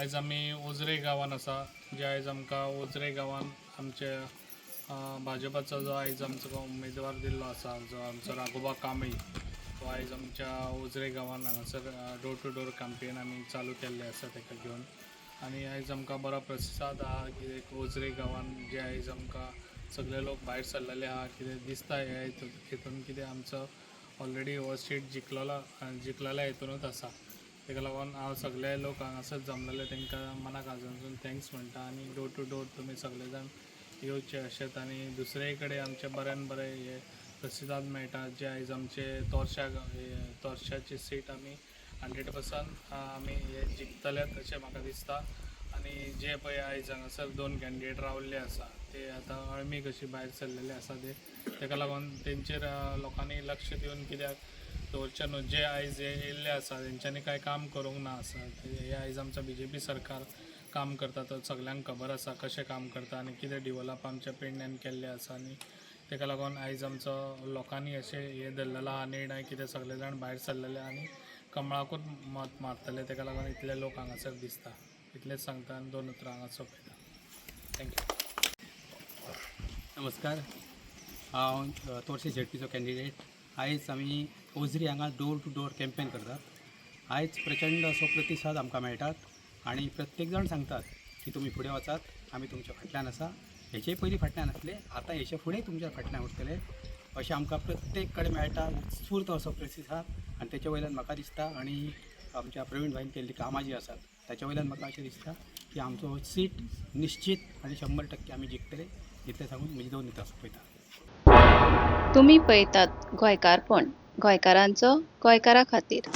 आयज आमी ओझरे गांवांत आसा, जे आयज आमकां ओझरे गांवांत आमचे भाजपाचो जो आयज आमचो उमेदवार दिल्लो आसा, जो आमचो राघोबा कांबळी, तो आयज आमच्या ओझरे गांवांत हांगासर डोर टू डोर कॅम्पेन आमी चालू केल्ले आसा ताका घेवन. आनी आयज आमकां बरो प्रतिसाद आहा कित्याक ओझरे गांवांत जे आयज आमकां सगळे लोक भायर सरलेले आहा. कितें दिसता हितून कितें आमचो ऑलरेडी हो सीट जिखलेल्या हितूनूच आसा. ताका लागून हांव सगळे लोक हांगासर जमलेले तांकां मनाक आजून थँक्स म्हणटा. आनी डोर टू डोर तुमी सगळे जाण येवचे अशेंच. आनी दुसरे कडेन आमचे बऱ्यान बरे हे प्रतिसाद मेळटा. जे आयज आमचे तोरश्याची सीट आमी 100% आमी हे जिखतलेत अशें म्हाका दिसता. आनी जे पळय आयज हांगासर 2 कॅन्डिडेट रावल्ले आसा ते आतां अळमी कशी भायर सरलेले आसा ताका लागून तेंचेर लोकांनी लक्ष दिवन कित्याक दवरचें न्हू. जे आयज हे येयल्ले आसा तेंच्यांनी कांय काम करूंक ना आसा. हे आयज आमचो BJP सरकार काम करता तो सगळ्यांक खबर आसा कशें काम करता आनी कितें डिवेलप आमच्या पेडण्यान केल्लें आसा. आनी ताका लागून आयज आमचो लोकांनी अशें हे धरलेलो आहा निर्णय कितें सगळे जाण भायर सरलेले आनी कमळाकूच मत मारतले. ताका लागून इतले लोक हांगासर दिसता. इतलेंच सांगता आनी 2 उतरां हांगा सोंपयता. थँक्यू. नमस्कार, हांव तोरशे झेडपीचो कॅन्डिडेट. आयज आमी ओझरी हांगा डोर टू डोर कॅम्पेन करतात. आयज प्रचंड असो प्रतिसाद आमकां मेळटात आनी प्रत्येक जाण सांगतात की तुमी फुडें वचात, आमी तुमच्या फाटल्यान आसा. हेचे पयलीं फाटल्यान आसले, आतां हेचे फुडें तुमच्या फाटल्यान उरतले अशें आमकां प्रत्येक कडेन मेळटा. उत्स्फूर्त असो प्रतिसाद आनी तेच्या वयल्यान म्हाका दिसता आनी आमच्या प्रवीण भाईन केल्लीं कामां जीं आसात ताच्या वयल्यान म्हाका अशें दिसता की आमचो सीट निश्चित आनी 100% आमी जिखतले. इतलें सांगून म्हजी 2 उतरां सोंपयता. तुम्ही पळयतात गोंयकारपण, गोंयकारांचो गोंयकारा खातीर.